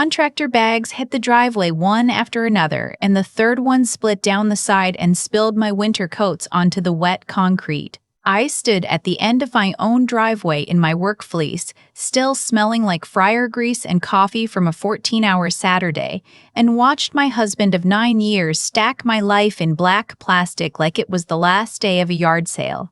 Contractor bags hit the driveway one after another, and the third one split down the side and spilled my winter coats onto the wet concrete. I stood at the end of my own driveway in my work fleece, still smelling like fryer grease and coffee from a 14-hour Saturday, and watched my husband of 9 years stack my life in black plastic like it was the last day of a yard sale.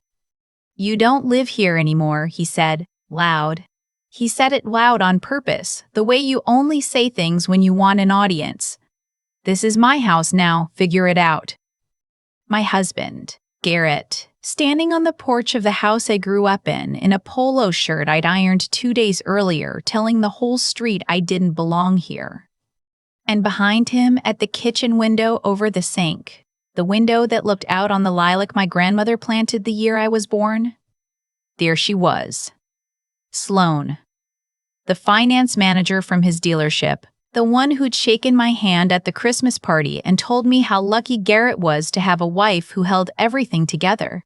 "You don't live here anymore," he said, loud. He said it loud on purpose, the way you only say things when you want an audience. "This is my house now, figure it out." My husband, Garrett, standing on the porch of the house I grew up in a polo shirt I'd ironed 2 days earlier, telling the whole street I didn't belong here. And behind him, at the kitchen window over the sink, the window that looked out on the lilac my grandmother planted the year I was born, there she was. Sloan, the finance manager from his dealership, the one who'd shaken my hand at the Christmas party and told me how lucky Garrett was to have a wife who held everything together.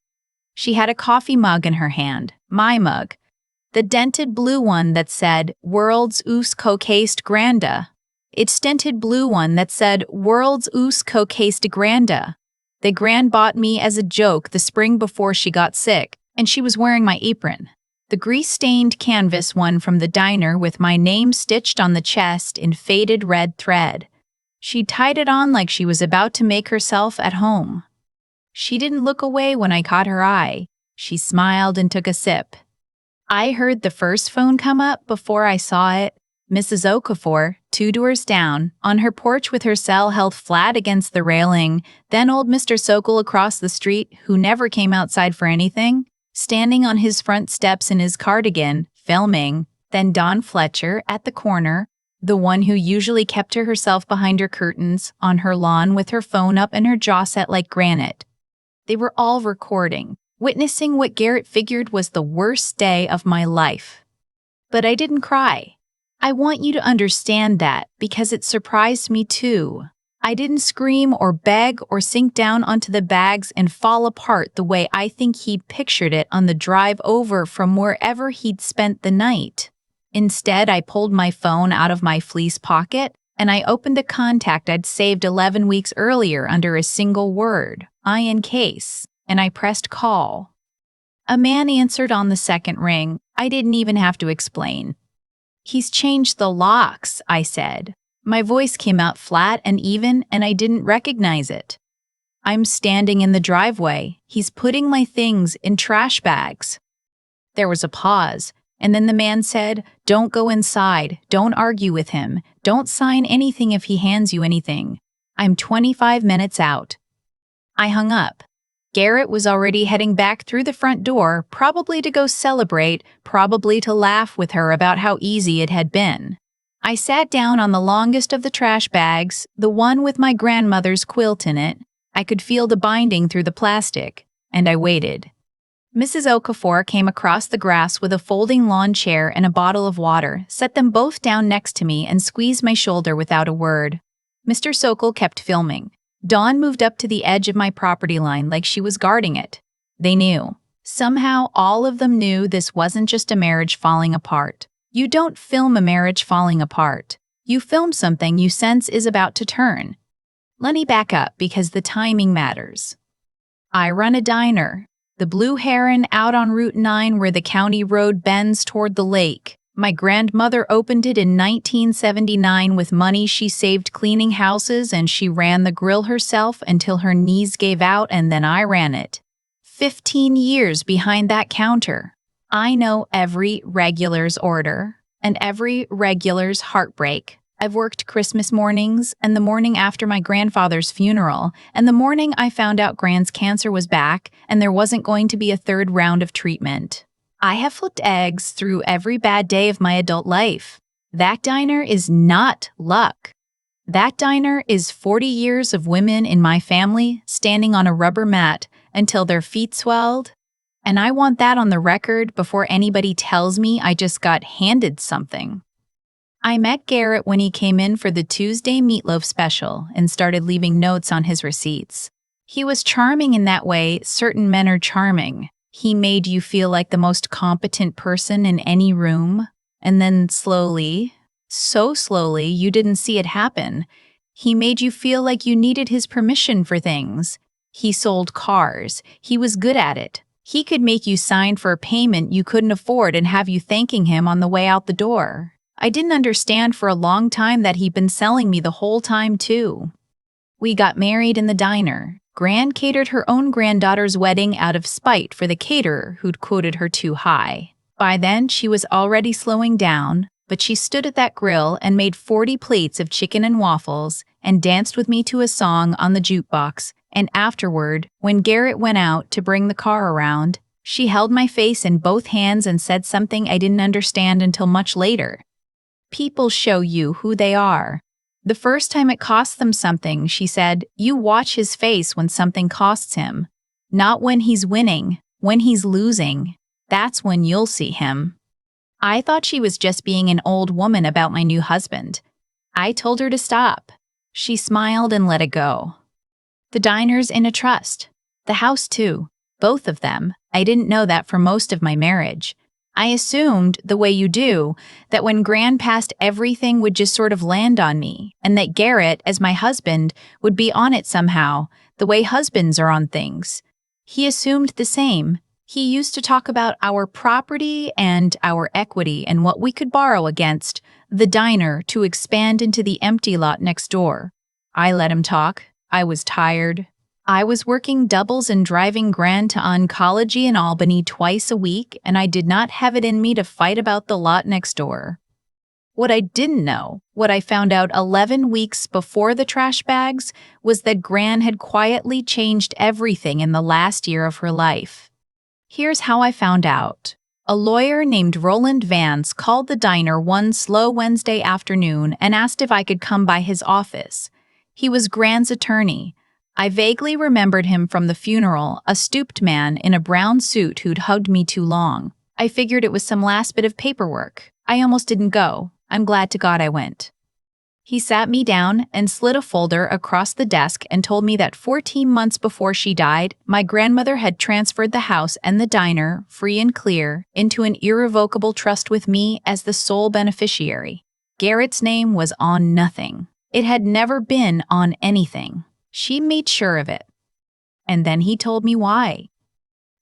She had a coffee mug in her hand, my mug, the dented blue one that said, "World's Oos Cocaste Granda." Its dented blue one that said, "World's Oos Cocaste Granda." The Gran bought me as a joke the spring before she got sick, and she was wearing my apron. The grease-stained canvas one from the diner with my name stitched on the chest in faded red thread. She tied it on like she was about to make herself at home. She didn't look away when I caught her eye. She smiled and took a sip. I heard the first phone come up before I saw it. Mrs. Okafor, 2 doors down, on her porch with her cell held flat against the railing, then old Mr. Sokol across the street, who never came outside for anything, standing on his front steps in his cardigan, filming, then Dawn Fletcher at the corner, the one who usually kept to herself behind her curtains, on her lawn with her phone up and her jaw set like granite. They were all recording, witnessing what Garrett figured was the worst day of my life. But I didn't cry. I want you to understand that, because it surprised me too. I didn't scream or beg or sink down onto the bags and fall apart the way I think he'd pictured it on the drive over from wherever he'd spent the night. Instead, I pulled my phone out of my fleece pocket and I opened a contact I'd saved 11 weeks earlier under a single word, in case, and I pressed call. A man answered on the second ring. I didn't even have to explain. "He's changed the locks," I said. My voice came out flat and even, and I didn't recognize it. "I'm standing in the driveway. He's putting my things in trash bags." There was a pause, and then the man said, "Don't go inside. Don't argue with him. Don't sign anything if he hands you anything. I'm 25 minutes out." I hung up. Garrett was already heading back through the front door, probably to go celebrate, probably to laugh with her about how easy it had been. I sat down on the longest of the trash bags, the one with my grandmother's quilt in it. I could feel the binding through the plastic, and I waited. Mrs. Okafor came across the grass with a folding lawn chair and a bottle of water, set them both down next to me, and squeezed my shoulder without a word. Mr. Sokol kept filming. Dawn moved up to the edge of my property line like she was guarding it. They knew. Somehow, all of them knew this wasn't just a marriage falling apart. You don't film a marriage falling apart. You film something you sense is about to turn. Let me back up because the timing matters. I run a diner, the Blue Heron out on Route 9 where the county road bends toward the lake. My grandmother opened it in 1979 with money she saved cleaning houses, and she ran the grill herself until her knees gave out, and then I ran it. 15 years behind that counter. I know every regular's order and every regular's heartbreak. I've worked Christmas mornings and the morning after my grandfather's funeral and the morning I found out Gran's cancer was back and there wasn't going to be a third round of treatment. I have flipped eggs through every bad day of my adult life. That diner is not luck. That diner is 40 years of women in my family standing on a rubber mat until their feet swelled. And I want that on the record before anybody tells me I just got handed something. I met Garrett when he came in for the Tuesday meatloaf special and started leaving notes on his receipts. He was charming in that way certain men are charming. He made you feel like the most competent person in any room. And then slowly So slowly you didn't see it happen. He made you feel like you needed his permission for things. He sold cars. He was good at it. He could make you sign for a payment you couldn't afford and have you thanking him on the way out the door. I didn't understand for a long time that he'd been selling me the whole time, too. We got married in the diner. Gran catered her own granddaughter's wedding out of spite for the caterer who'd quoted her too high. By then, she was already slowing down, but she stood at that grill and made 40 plates of chicken and waffles and danced with me to a song on the jukebox, and afterward, when Garrett went out to bring the car around, she held my face in both hands and said something I didn't understand until much later. People show you who they are. The first time it costs them something, she said, you watch his face when something costs him. Not when he's winning, when he's losing. That's when you'll see him. I thought she was just being an old woman about my new husband. I told her to stop. She smiled and let it go. The diner's in a trust. The house, too. Both of them. I didn't know that for most of my marriage. I assumed, the way you do, that when Gran passed, everything would just sort of land on me, and that Garrett, as my husband, would be on it somehow, the way husbands are on things. He assumed the same. He used to talk about our property and our equity and what we could borrow against the diner to expand into the empty lot next door. I let him talk. I was tired. I was working doubles and driving Gran to oncology in Albany twice a week, and I did not have it in me to fight about the lot next door. What I didn't know, what I found out 11 weeks before the trash bags, was that Gran had quietly changed everything in the last year of her life. Here's how I found out. A lawyer named Roland Vance called the diner one slow Wednesday afternoon and asked if I could come by his office. He was Gran's attorney. I vaguely remembered him from the funeral, a stooped man in a brown suit who'd hugged me too long. I figured it was some last bit of paperwork. I almost didn't go. I'm glad to God I went. He sat me down and slid a folder across the desk and told me that 14 months before she died, my grandmother had transferred the house and the diner, free and clear, into an irrevocable trust with me as the sole beneficiary. Garrett's name was on nothing. It had never been on anything. She made sure of it. And then he told me why.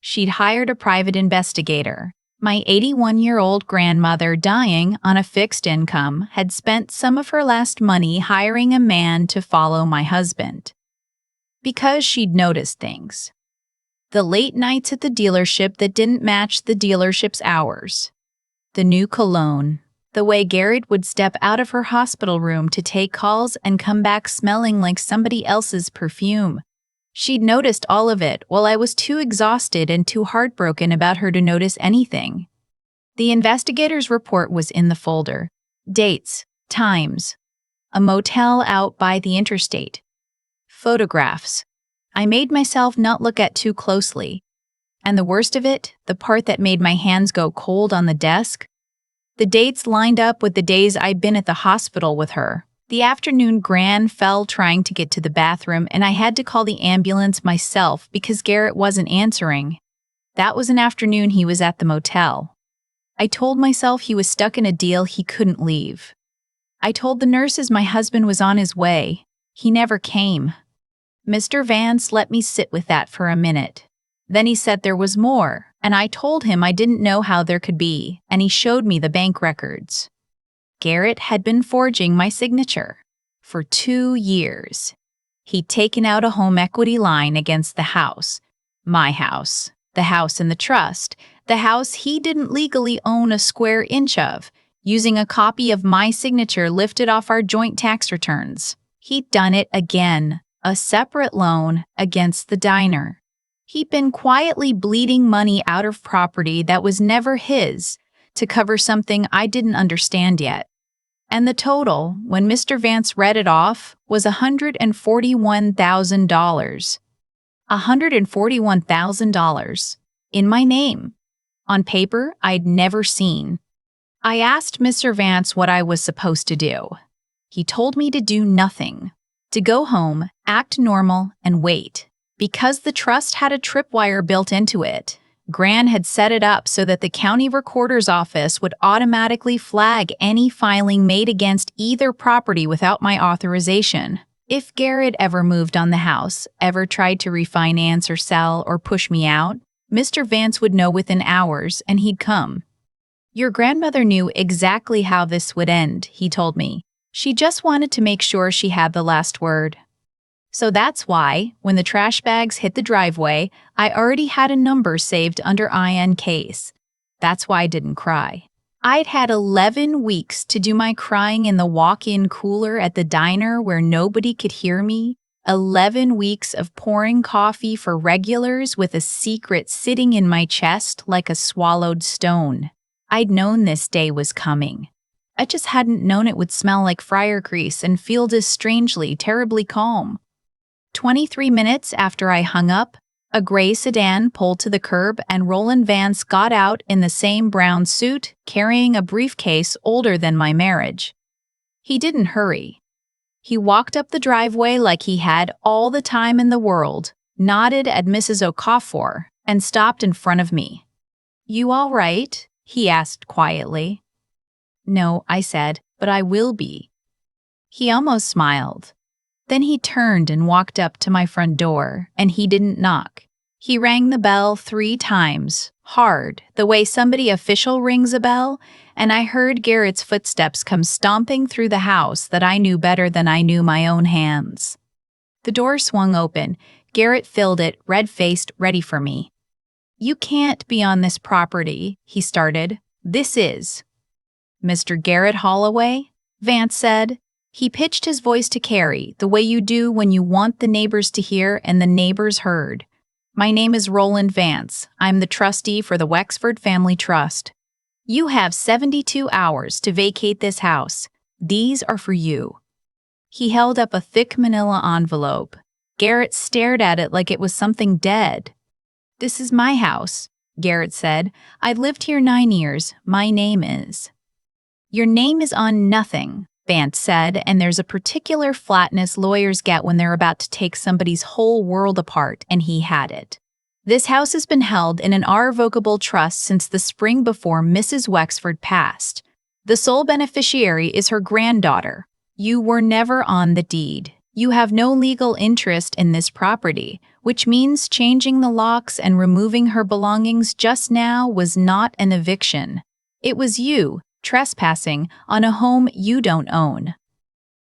She'd hired a private investigator. My 81-year-old grandmother, dying on a fixed income, had spent some of her last money hiring a man to follow my husband. Because she'd noticed things. The late nights at the dealership that didn't match the dealership's hours. The new cologne. The way Garrett would step out of her hospital room to take calls and come back smelling like somebody else's perfume. She'd noticed all of it while I was too exhausted and too heartbroken about her to notice anything. The investigator's report was in the folder. Dates, times, a motel out by the interstate, photographs. I made myself not look at too closely. And the worst of it, the part that made my hands go cold on the desk, the dates lined up with the days I'd been at the hospital with her. The afternoon Gran fell trying to get to the bathroom, and I had to call the ambulance myself because Garrett wasn't answering. That was an afternoon he was at the motel. I told myself he was stuck in a deal he couldn't leave. I told the nurses my husband was on his way. He never came. Mr. Vance let me sit with that for a minute. Then he said there was more, and I told him I didn't know how there could be, and he showed me the bank records. Garrett had been forging my signature for 2 years. He'd taken out a home equity line against the house, my house, the house in the trust, the house he didn't legally own a square inch of, using a copy of my signature lifted off our joint tax returns. He'd done it again, a separate loan against the diner. He'd been quietly bleeding money out of property that was never his to cover something I didn't understand yet. And the total, when Mr. Vance read it off, was $141,000. $141,000. In my name. On paper I'd never seen. I asked Mr. Vance what I was supposed to do. He told me to do nothing. To go home, act normal, and wait. Because the trust had a tripwire built into it. Gran had set it up so that the county recorder's office would automatically flag any filing made against either property without my authorization. If Garrett ever moved on the house, ever tried to refinance or sell or push me out, Mr. Vance would know within hours and he'd come. Your grandmother knew exactly how this would end, he told me. She just wanted to make sure she had the last word. So that's why, when the trash bags hit the driveway, I already had a number saved under IN case. That's why I didn't cry. I'd had 11 weeks to do my crying in the walk-in cooler at the diner where nobody could hear me. 11 weeks of pouring coffee for regulars with a secret sitting in my chest like a swallowed stone. I'd known this day was coming. I just hadn't known it would smell like fryer grease and feel this strangely, terribly calm. 23 minutes after I hung up, a gray sedan pulled to the curb and Roland Vance got out in the same brown suit, carrying a briefcase older than my marriage. He didn't hurry. He walked up the driveway like he had all the time in the world, nodded at Mrs. Okafor, and stopped in front of me. "You all right?" he asked quietly. "No," I said, "but I will be." He almost smiled. Then he turned and walked up to my front door, and he didn't knock. He rang the bell 3 times, hard, the way somebody official rings a bell, and I heard Garrett's footsteps come stomping through the house that I knew better than I knew my own hands. The door swung open. Garrett filled it, red-faced, ready for me. "You can't be on this property," he started. "This is." "Mr. Garrett Holloway?" Vance said. He pitched his voice to Carrie, the way you do when you want the neighbors to hear and the neighbors heard. "My name is Roland Vance. I'm the trustee for the Wexford Family Trust. You have 72 hours to vacate this house. These are for you." He held up a thick manila envelope. Garrett stared at it like it was something dead. "This is my house," Garrett said. "I've lived here 9 years. My name is." "Your name is on nothing," Vance said, "and there's a particular flatness lawyers get when they're about to take somebody's whole world apart, and he had it. This house has been held in an irrevocable trust since the spring before Mrs. Wexford passed. The sole beneficiary is her granddaughter. You were never on the deed. You have no legal interest in this property, which means changing the locks and removing her belongings just now was not an eviction. It was you trespassing on a home you don't own."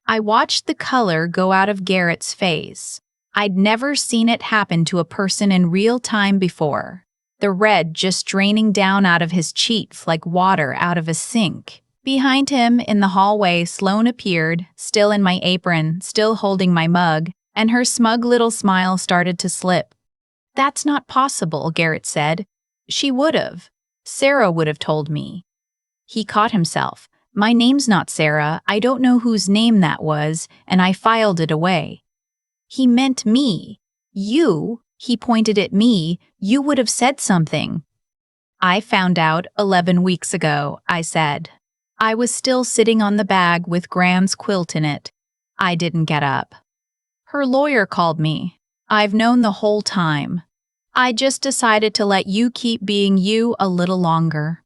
I watched the color go out of Garrett's face. I'd never seen it happen to a person in real time before. The red just draining down out of his cheeks like water out of a sink. Behind him in the hallway, Sloane appeared, still in my apron, still holding my mug, and her smug little smile started to slip. "That's not possible," Garrett said. "She would have. Sarah would have told me." He caught himself. "My name's not Sarah. I don't know whose name that was, and I filed it away." He meant me. "You," he pointed at me, "you would have said something." "I found out 11 weeks ago," I said. I was still sitting on the bag with Gran's quilt in it. I didn't get up. "Her lawyer called me. I've known the whole time. I just decided to let you keep being you a little longer."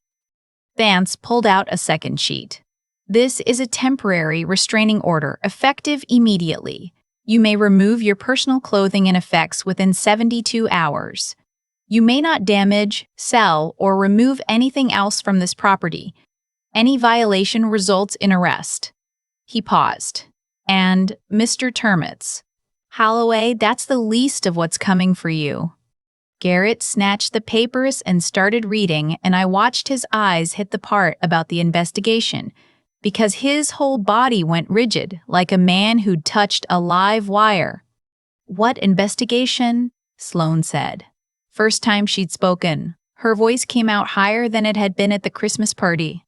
Vance pulled out a second sheet. "This is a temporary restraining order, effective immediately. You may remove your personal clothing and effects within 72 hours. You may not damage, sell, or remove anything else from this property. Any violation results in arrest." He paused. "And Mr. Termitz, Holloway, that's the least of what's coming for you." Garrett snatched the papers and started reading, and I watched his eyes hit the part about the investigation, because his whole body went rigid, like a man who'd touched a live wire. "What investigation?" Sloane said. First time she'd spoken. Her voice came out higher than it had been at the Christmas party.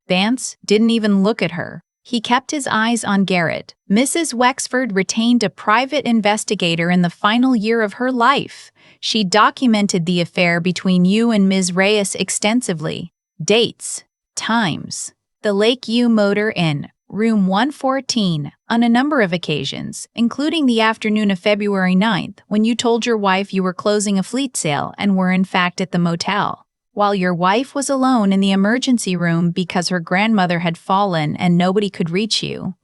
Vance didn't even look at her. He kept his eyes on Garrett. "Mrs. Wexford retained a private investigator in the final year of her life. She documented the affair between you and Ms. Reyes extensively. Dates, times, the Lake U Motor Inn, Room 114, on a number of occasions, including the afternoon of February 9th, when you told your wife you were closing a fleet sale and were in fact at the motel, while your wife was alone in the emergency room because her grandmother had fallen and nobody could reach you.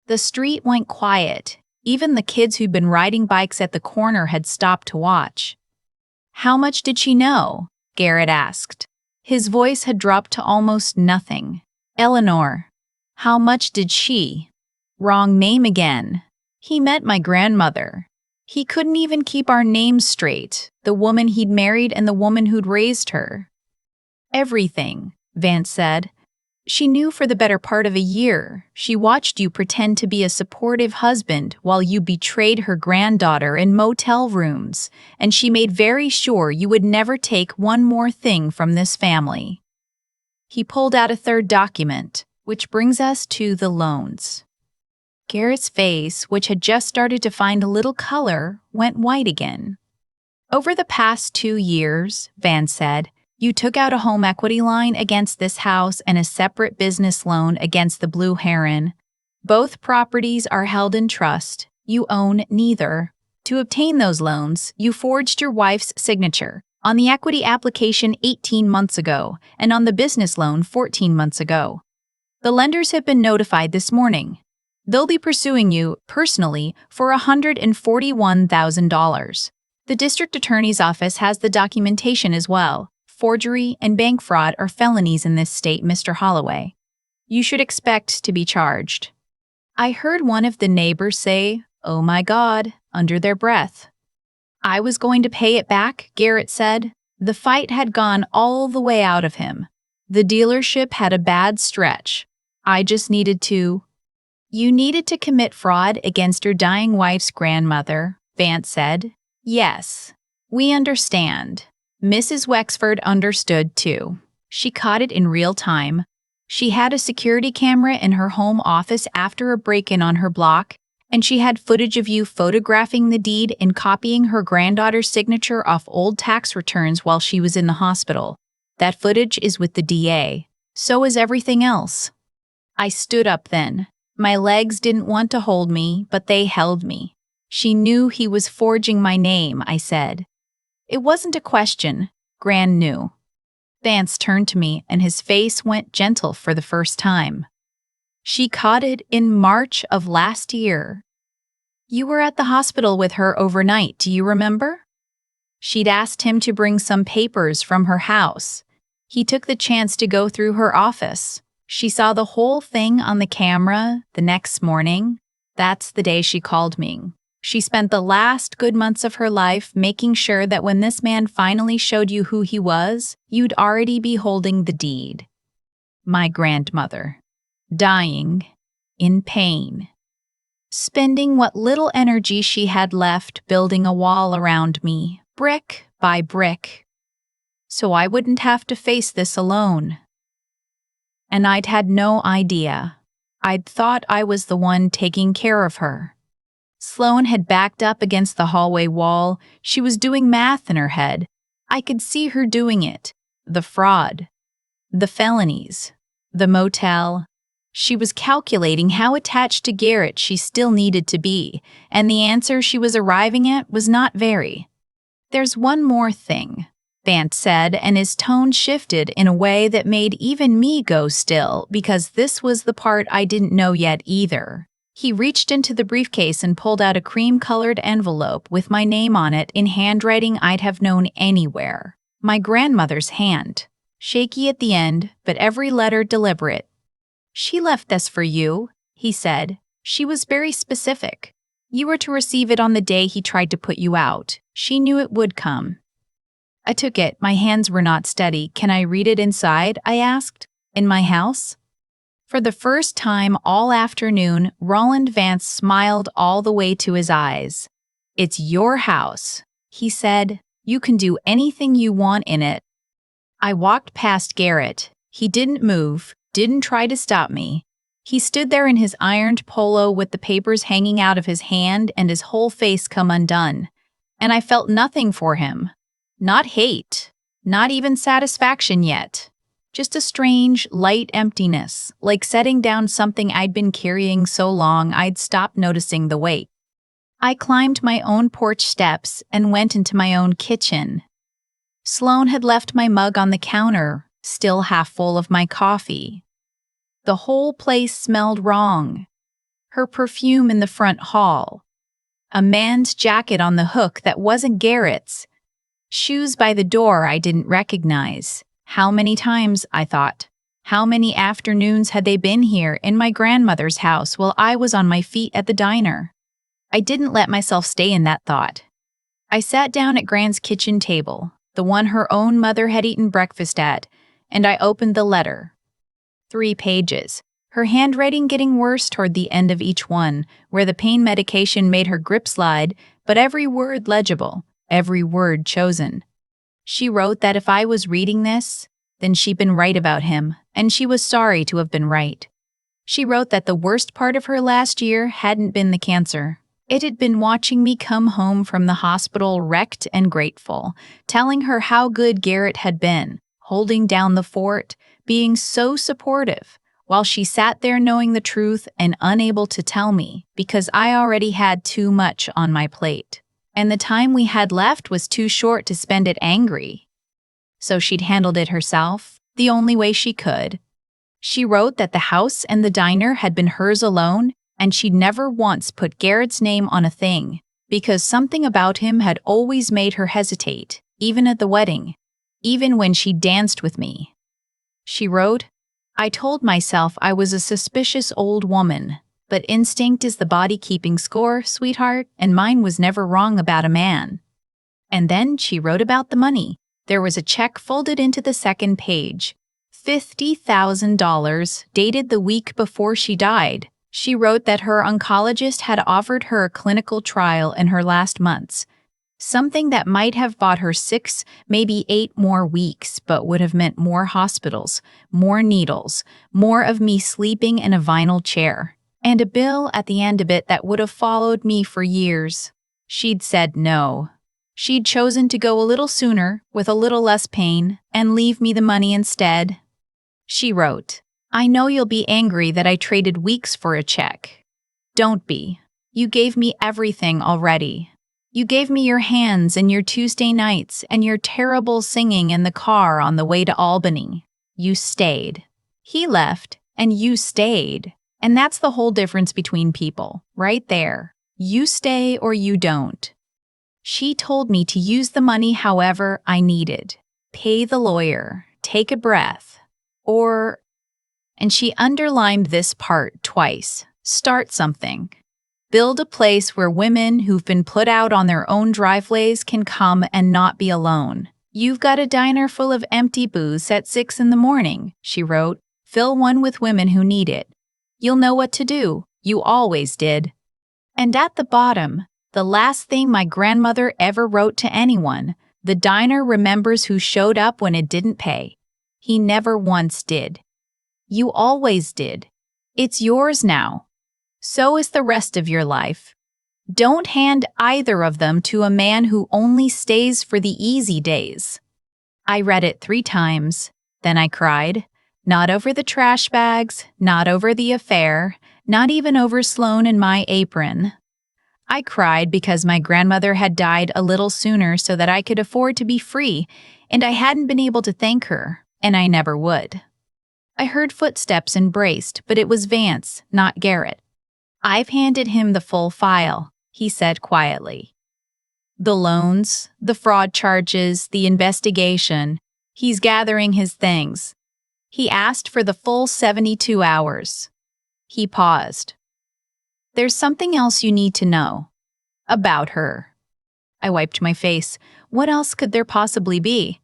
The street went quiet. Even the kids who'd been riding bikes at the corner had stopped to watch. "How much did she know?" Garrett asked. His voice had dropped to almost nothing. "Eleanor. How much did she?" Wrong name again. He meant my grandmother. He couldn't even keep our names straight, the woman he'd married and the woman who'd raised her. "Everything," Vance said. "She knew for the better part of a year. She watched you pretend to be a supportive husband while you betrayed her granddaughter in motel rooms, and she made very sure you would never take one more thing from this family." He pulled out a third document, which brings us to the loans. Garrett's face, which had just started to find a little color, went white again. "Over the past 2 years," Vance said, "you took out a home equity line against this house and a separate business loan against the Blue Heron. Both properties are held in trust. You own neither. To obtain those loans, you forged your wife's signature on the equity application 18 months ago and on the business loan 14 months ago. The lenders have been notified this morning. They'll be pursuing you personally for $141,000. The district attorney's office has the documentation as well. Forgery and bank fraud are felonies in this state, Mr. Holloway. You should expect to be charged." I heard one of the neighbors say, "Oh my God," under their breath. "I was going to pay it back," Garrett said. The fight had gone all the way out of him. The dealership had a bad stretch. I just needed to. "You needed to commit fraud against your dying wife's grandmother," Vance said. "Yes, we understand." Mrs. Wexford understood, too. She caught it in real time. She had a security camera in her home office after a break-in on her block, and she had footage of you photographing the deed and copying her granddaughter's signature off old tax returns while she was in the hospital. That footage is with the DA. So is everything else. I stood up then. My legs didn't want to hold me, but they held me. "She knew he was forging my name," I said. It wasn't a question. Gran knew. Vance turned to me, and his face went gentle for the first time. "She caught it in March of last year. You were at the hospital with her overnight, do you remember? She'd asked him to bring some papers from her house. He took the chance to go through her office. She saw the whole thing on the camera the next morning. That's the day she called me. She spent the last good months of her life making sure that when this man finally showed you who he was, you'd already be holding the deed." My grandmother. Dying. In pain. Spending what little energy she had left building a wall around me, brick by brick. So I wouldn't have to face this alone. And I'd had no idea. I'd thought I was the one taking care of her. Sloane had backed up against the hallway wall. She was doing math in her head. I could see her doing it. The fraud. The felonies. The motel. She was calculating how attached to Garrett she still needed to be, and the answer she was arriving at was not very. "There's one more thing," Vance said, and his tone shifted in a way that made even me go still, because this was the part I didn't know yet either. He reached into the briefcase and pulled out a cream-colored envelope with my name on it in handwriting I'd have known anywhere. My grandmother's hand. Shaky at the end, but every letter deliberate. "She left this for you," he said. "She was very specific. You were to receive it on the day he tried to put you out. She knew it would come." I took it. My hands were not steady. "Can I read it inside?" I asked. "In my house?" For the first time all afternoon, Roland Vance smiled all the way to his eyes. "It's your house," he said. "You can do anything you want in it." I walked past Garrett. He didn't move, didn't try to stop me. He stood there in his ironed polo with the papers hanging out of his hand and his whole face come undone. And I felt nothing for him. Not hate. Not even satisfaction yet. Just a strange, light emptiness, like setting down something I'd been carrying so long I'd stopped noticing the weight. I climbed my own porch steps and went into my own kitchen. Sloane had left my mug on the counter, still half full of my coffee. The whole place smelled wrong. Her perfume in the front hall. A man's jacket on the hook that wasn't Garrett's. Shoes by the door I didn't recognize. How many times, I thought. How many afternoons had they been here in my grandmother's house while I was on my feet at the diner? I didn't let myself stay in that thought. I sat down at Gran's kitchen table, the one her own mother had eaten breakfast at, and I opened the letter. 3 pages, her handwriting getting worse toward the end of each one, where the pain medication made her grip slide, but every word legible, every word chosen. She wrote that if I was reading this, then she'd been right about him, and she was sorry to have been right. She wrote that the worst part of her last year hadn't been the cancer. It had been watching me come home from the hospital wrecked and grateful, telling her how good Garrett had been, holding down the fort, being so supportive, while she sat there knowing the truth and unable to tell me because I already had too much on my plate. And the time we had left was too short to spend it angry. So she'd handled it herself, the only way she could. She wrote that the house and the diner had been hers alone, and she'd never once put Garrett's name on a thing, because something about him had always made her hesitate, even at the wedding, even when she danced with me. She wrote, I told myself I was a suspicious old woman, but instinct is the body keeping score, sweetheart, and mine was never wrong about a man. And then she wrote about the money. There was a check folded into the second page. $50,000, dated the week before she died. She wrote that her oncologist had offered her a clinical trial in her last months, something that might have bought her 6, maybe 8 more weeks, but would have meant more hospitals, more needles, more of me sleeping in a vinyl chair, and a bill at the end of it that would have followed me for years. She'd said no. She'd chosen to go a little sooner, with a little less pain, and leave me the money instead. She wrote, I know you'll be angry that I traded weeks for a check. Don't be. You gave me everything already. You gave me your hands and your Tuesday nights and your terrible singing in the car on the way to Albany. You stayed. He left, and you stayed. And that's the whole difference between people, right there. You stay or you don't. She told me to use the money however I needed. Pay the lawyer, take a breath, or... And she underlined this part twice. Start something. Build a place where women who've been put out on their own driveways can come and not be alone. You've got a diner full of empty booths at 6 in the morning, she wrote. Fill one with women who need it. You'll know what to do. You always did. And at the bottom, the last thing my grandmother ever wrote to anyone, the diner remembers who showed up when it didn't pay. He never once did. You always did. It's yours now. So is the rest of your life. Don't hand either of them to a man who only stays for the easy days. I read it 3 times. Then I cried. Not over the trash bags, not over the affair, not even over Sloane and my apron. I cried because my grandmother had died a little sooner so that I could afford to be free, and I hadn't been able to thank her, and I never would. I heard footsteps and braced, but it was Vance, not Garrett. I've handed him the full file, he said quietly. The loans, the fraud charges, the investigation. He's gathering his things. He asked for the full 72 hours. He paused. There's something else you need to know. About her. I wiped my face. What else could there possibly be?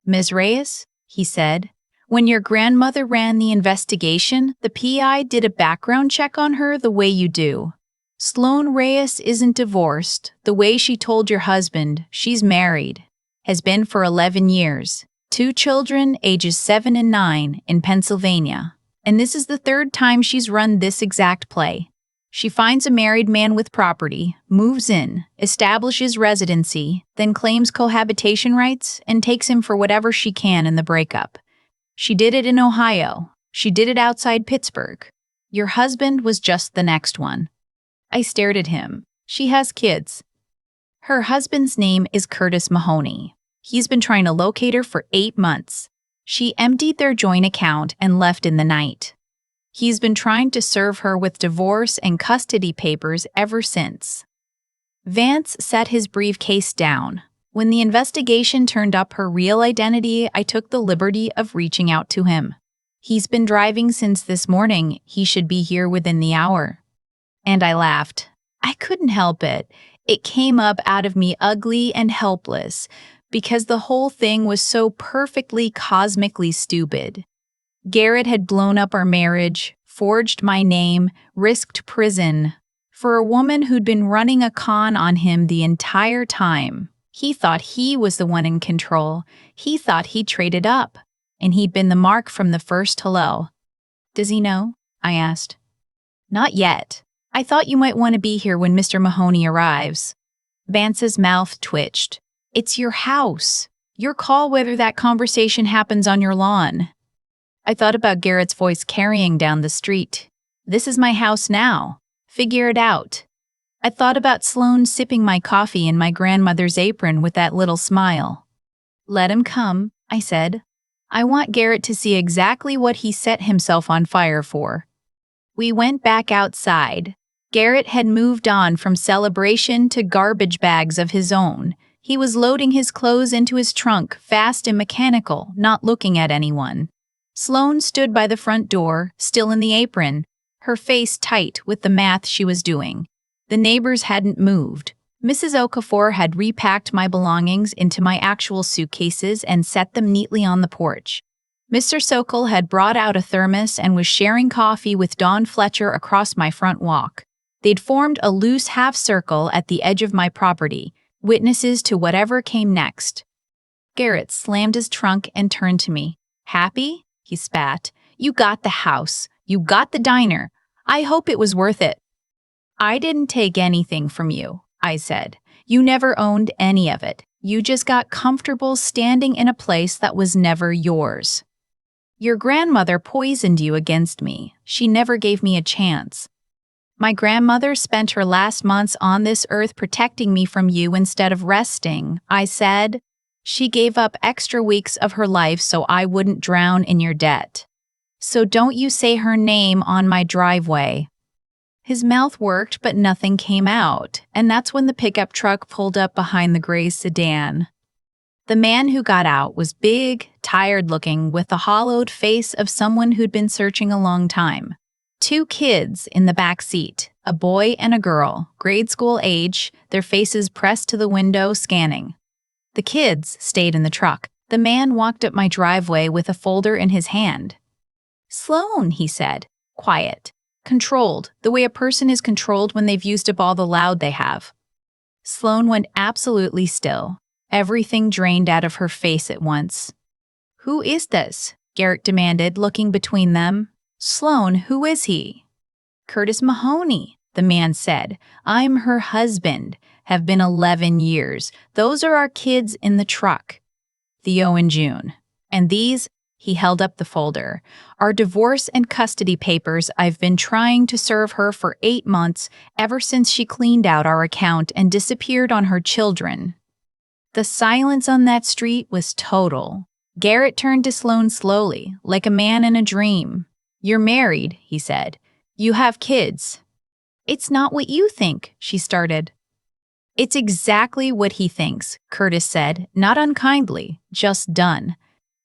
Ms. Reyes, he said. When your grandmother ran the investigation, the PI did a background check on her the way you do. Sloane Reyes isn't divorced. The way she told your husband, she's married. Has been for 11 years. 2 children, ages 7 and 9, in Pennsylvania. And this is the 3rd time she's run this exact play. She finds a married man with property, moves in, establishes residency, then claims cohabitation rights and takes him for whatever she can in the breakup. She did it in Ohio. She did it outside Pittsburgh. Your husband was just the next one. I stared at him. She has kids. Her husband's name is Curtis Mahoney. He's been trying to locate her for 8 months. She emptied their joint account and left in the night. He's been trying to serve her with divorce and custody papers ever since. Vance set his briefcase down. When the investigation turned up her real identity, I took the liberty of reaching out to him. He's been driving since this morning. He should be here within the hour. And I laughed. I couldn't help it. It came up out of me ugly and helpless, because the whole thing was so perfectly cosmically stupid. Garrett had blown up our marriage, forged my name, risked prison. For a woman who'd been running a con on him the entire time. He thought he was the one in control. He thought he'd traded up. And he'd been the mark from the first hello. Does he know? I asked. Not yet. I thought you might want to be here when Mr. Mahoney arrives. Vance's mouth twitched. It's your house. Your call whether that conversation happens on your lawn. I thought about Garrett's voice carrying down the street. This is my house now. Figure it out. I thought about Sloane sipping my coffee in my grandmother's apron with that little smile. Let him come, I said. I want Garrett to see exactly what he set himself on fire for. We went back outside. Garrett had moved on from celebration to garbage bags of his own. He was loading his clothes into his trunk, fast and mechanical, not looking at anyone. Sloane stood by the front door, still in the apron, her face tight with the math she was doing. The neighbors hadn't moved. Mrs. Okafor had repacked my belongings into my actual suitcases and set them neatly on the porch. Mr. Sokol had brought out a thermos and was sharing coffee with Dawn Fletcher across my front walk. They'd formed a loose half-circle at the edge of my property, witnesses to whatever came next. Garrett slammed his trunk and turned to me. Happy? He spat. You got the house. You got the diner. I hope it was worth it. I didn't take anything from you, I said. You never owned any of it. You just got comfortable standing in a place that was never yours. Your grandmother poisoned you against me. She never gave me a chance. My grandmother spent her last months on this earth protecting me from you instead of resting, I said. She gave up extra weeks of her life so I wouldn't drown in your debt. So don't you say her name on my driveway. His mouth worked, but nothing came out, and that's when the pickup truck pulled up behind the gray sedan. The man who got out was big, tired-looking, with the hollowed face of someone who'd been searching a long time. 2 kids in the back seat, a boy and a girl, grade school age, their faces pressed to the window, scanning. The kids stayed in the truck. The man walked up my driveway with a folder in his hand. Sloane, he said, quiet. Controlled, the way a person is controlled when they've used up all the loud they have. Sloane went absolutely still. Everything drained out of her face at once. Who is this? Garrett demanded, looking between them. Sloane, who is he? Curtis Mahoney, the man said. I'm her husband. Have been 11 years. Those are our kids in the truck. Theo and June. And these, he held up the folder, are divorce and custody papers I've been trying to serve her for 8 months, ever since she cleaned out our account and disappeared on her children. The silence on that street was total. Garrett turned to Sloane slowly, like a man in a dream. You're married, he said. You have kids. It's not what you think, she started. It's exactly what he thinks, Curtis said, not unkindly, just done.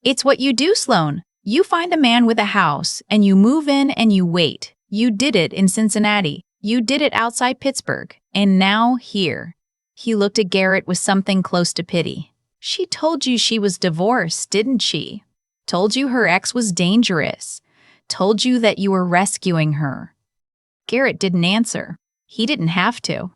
It's what you do, Sloane. You find a man with a house, and you move in and you wait. You did it in Cincinnati. You did it outside Pittsburgh. And now here. He looked at Garrett with something close to pity. She told you she was divorced, didn't she? Told you her ex was dangerous. Told you that you were rescuing her. Garrett didn't answer. He didn't have to.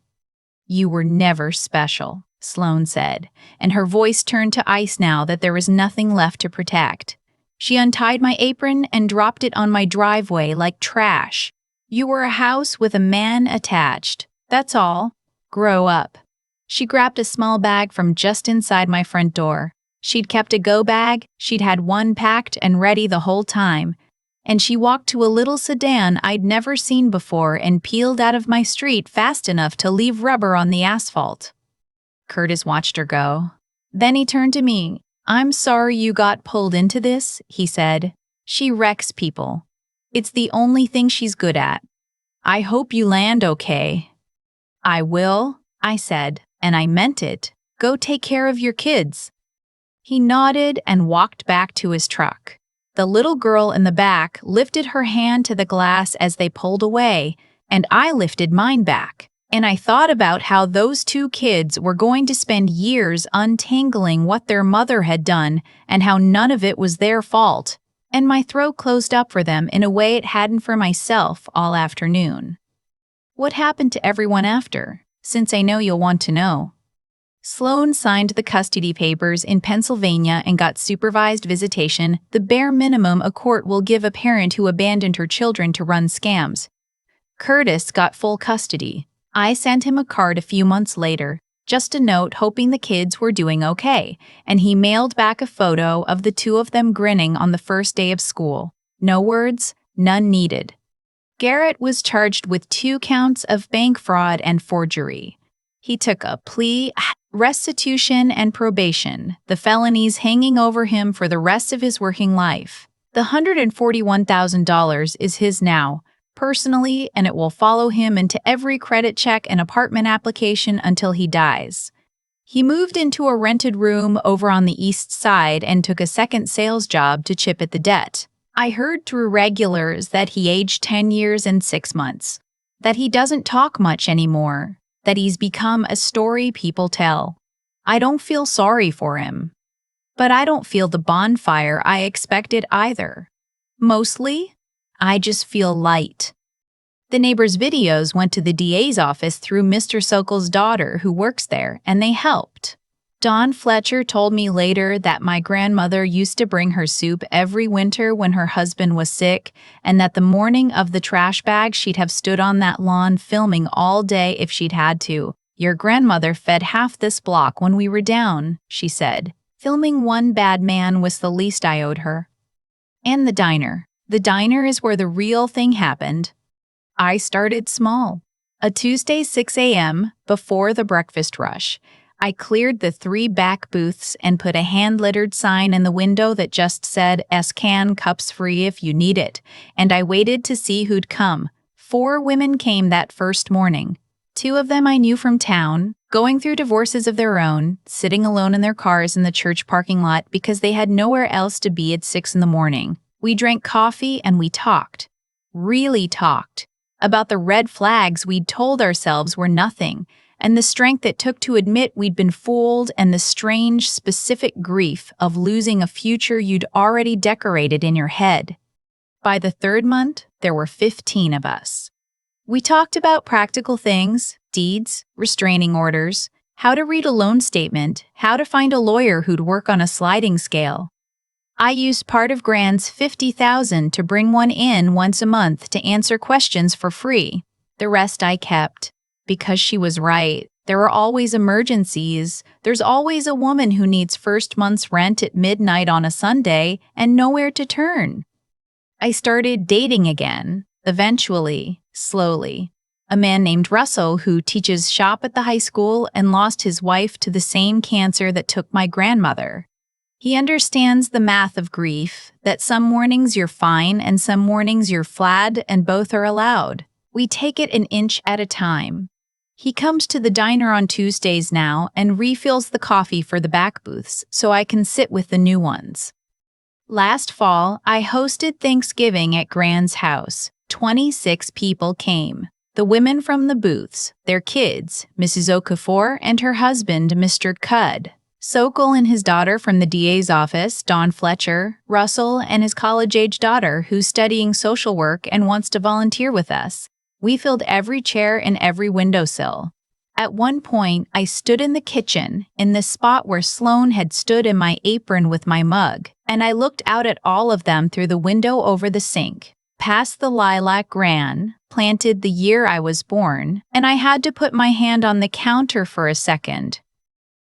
You were never special, Sloane said, and her voice turned to ice now that there was nothing left to protect. She untied my apron and dropped it on my driveway like trash. You were a house with a man attached. That's all. Grow up. She grabbed a small bag from just inside my front door. She'd kept a go bag, she'd had one packed and ready the whole time, and she walked to a little sedan I'd never seen before and peeled out of my street fast enough to leave rubber on the asphalt. Curtis watched her go. Then he turned to me. "I'm sorry you got pulled into this," he said. "She wrecks people. It's the only thing she's good at. I hope you land okay." "I will," I said, and I meant it. "Go take care of your kids." He nodded and walked back to his truck. The little girl in the back lifted her hand to the glass as they pulled away, and I lifted mine back. And I thought about how those two kids were going to spend years untangling what their mother had done and how none of it was their fault. And my throat closed up for them in a way it hadn't for myself all afternoon. What happened to everyone after? Since I know you'll want to know. Sloan signed the custody papers in Pennsylvania and got supervised visitation, the bare minimum a court will give a parent who abandoned her children to run scams. Curtis got full custody. I sent him a card a few months later, just a note hoping the kids were doing okay, and he mailed back a photo of the two of them grinning on the first day of school. No words, none needed. Garrett was charged with 2 counts of bank fraud and forgery. He took a plea, restitution, and probation, the felonies hanging over him for the rest of his working life. The $141,000 is his now, personally, and it will follow him into every credit check and apartment application until he dies. He moved into a rented room over on the east side and took a second sales job to chip at the debt. I heard through regulars that he aged 10 years and 6 months, that he doesn't talk much anymore, that he's become a story people tell. I don't feel sorry for him. But I don't feel the bonfire I expected either. Mostly, I just feel light. The neighbors' videos went to the DA's office through Mr. Sokol's daughter who works there, and they helped. Dawn Fletcher told me later that my grandmother used to bring her soup every winter when her husband was sick, and that the morning of the trash bag she'd have stood on that lawn filming all day if she'd had to. "Your grandmother fed half this block when we were down," she said. Filming one bad man was the least I owed her. And the diner. The diner is where the real thing happened. I started small. A Tuesday 6 a.m., before the breakfast rush. I cleared the 3 back booths and put a hand-lettered sign in the window that just said, "S-Can, cups free if you need it," and I waited to see who'd come. 4 women came that first morning. 2 of them I knew from town, going through divorces of their own, sitting alone in their cars in the church parking lot because they had nowhere else to be at 6 in the morning. We drank coffee and we talked. Really talked. About the red flags we'd told ourselves were nothing, and the strength it took to admit we'd been fooled, and the strange, specific grief of losing a future you'd already decorated in your head. By the 3rd month, there were 15 of us. We talked about practical things, deeds, restraining orders, how to read a loan statement, how to find a lawyer who'd work on a sliding scale. I used part of Gran's $50,000 to bring one in once a month to answer questions for free. The rest I kept. Because she was right. There are always emergencies. There's always a woman who needs first month's rent at midnight on a Sunday and nowhere to turn. I started dating again, eventually, slowly. A man named Russell who teaches shop at the high school and lost his wife to the same cancer that took my grandmother. He understands the math of grief, that some mornings you're fine and some mornings you're flat, and both are allowed. We take it an inch at a time. He comes to the diner on Tuesdays now and refills the coffee for the back booths so I can sit with the new ones. Last fall, I hosted Thanksgiving at Gran's house. 26 people came. The women from the booths, their kids, Mrs. Okafor and her husband, Mr. Cudd. Sokol and his daughter from the DA's office, Dawn Fletcher, Russell and his college-age daughter who's studying social work and wants to volunteer with us. We filled every chair and every windowsill. At one point, I stood in the kitchen, in the spot where Sloan had stood in my apron with my mug, and I looked out at all of them through the window over the sink, past the lilac Gran, planted the year I was born, and I had to put my hand on the counter for a second.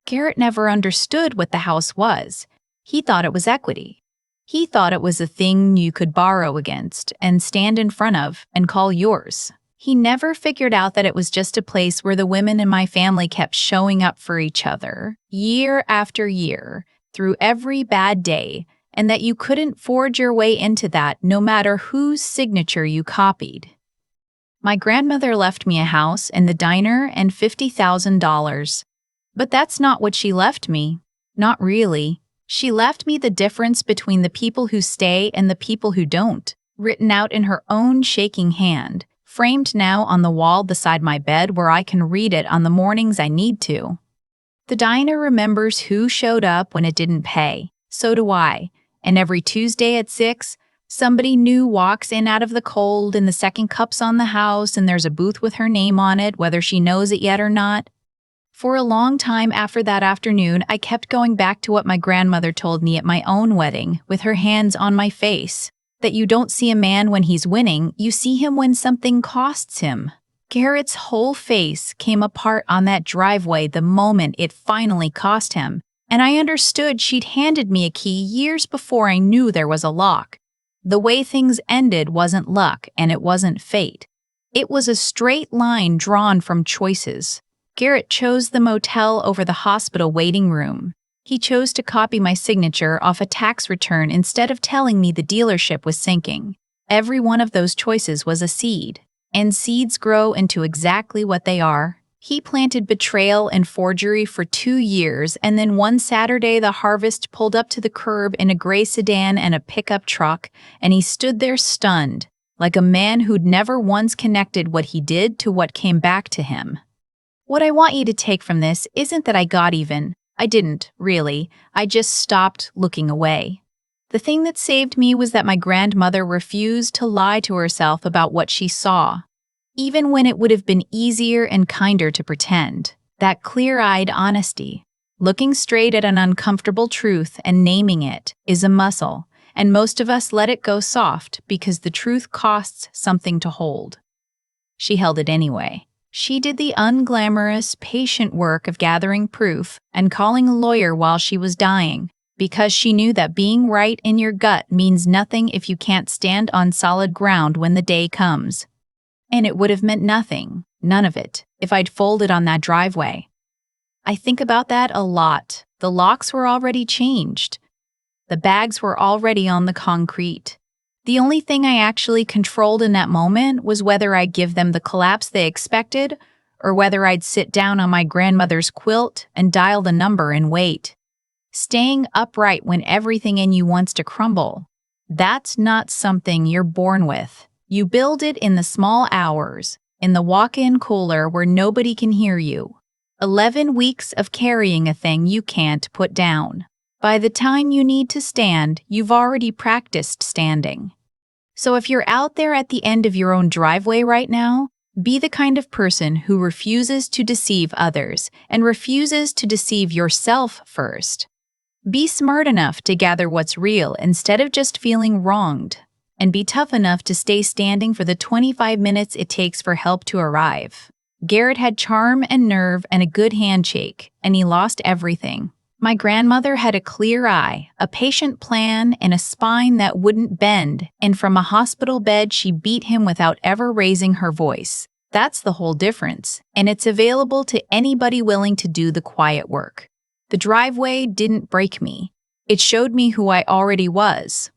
Garrett never understood what the house was. He thought it was equity. He thought it was a thing you could borrow against and stand in front of and call yours. He never figured out that it was just a place where the women in my family kept showing up for each other, year after year, through every bad day, and that you couldn't forge your way into that no matter whose signature you copied. My grandmother left me a house and the diner and $50,000. But that's not what she left me. Not really. She left me the difference between the people who stay and the people who don't, written out in her own shaking hand, framed now on the wall beside my bed where I can read it on the mornings I need to. The diner remembers who showed up when it didn't pay. So do I. And every Tuesday at 6, somebody new walks in out of the cold and the second cup's on the house and there's a booth with her name on it, whether she knows it yet or not. For a long time after that afternoon, I kept going back to what my grandmother told me at my own wedding, with her hands on my face, that you don't see a man when he's winning, you see him when something costs him. Garrett's whole face came apart on that driveway the moment it finally cost him, and I understood she'd handed me a key years before I knew there was a lock. The way things ended wasn't luck, and it wasn't fate. It was a straight line drawn from choices. Garrett chose the motel over the hospital waiting room. He chose to copy my signature off a tax return instead of telling me the dealership was sinking. Every one of those choices was a seed, and seeds grow into exactly what they are. He planted betrayal and forgery for 2 years, and then one Saturday the harvest pulled up to the curb in a gray sedan and a pickup truck, and he stood there stunned, like a man who'd never once connected what he did to what came back to him. What I want you to take from this isn't that I got even. I didn't, really. I just stopped looking away. The thing that saved me was that my grandmother refused to lie to herself about what she saw, even when it would have been easier and kinder to pretend. That clear-eyed honesty, looking straight at an uncomfortable truth and naming it, is a muscle, and most of us let it go soft because the truth costs something to hold. She held it anyway. She did the unglamorous, patient work of gathering proof and calling a lawyer while she was dying, because she knew that being right in your gut means nothing if you can't stand on solid ground when the day comes. And it would have meant nothing, none of it, if I'd folded on that driveway. I think about that a lot. The locks were already changed. The bags were already on the concrete. The only thing I actually controlled in that moment was whether I'd give them the collapse they expected or whether I'd sit down on my grandmother's quilt and dial the number and wait. Staying upright when everything in you wants to crumble. That's not something you're born with. You build it in the small hours, in the walk-in cooler where nobody can hear you. 11 weeks of carrying a thing you can't put down. By the time you need to stand, you've already practiced standing. So if you're out there at the end of your own driveway right now, be the kind of person who refuses to deceive others and refuses to deceive yourself first. Be smart enough to gather what's real instead of just feeling wronged, and be tough enough to stay standing for the 25 minutes it takes for help to arrive. Garrett had charm and nerve and a good handshake, and he lost everything. My grandmother had a clear eye, a patient plan, and a spine that wouldn't bend, and from a hospital bed she beat him without ever raising her voice. That's the whole difference, and it's available to anybody willing to do the quiet work. The driveway didn't break me. It showed me who I already was.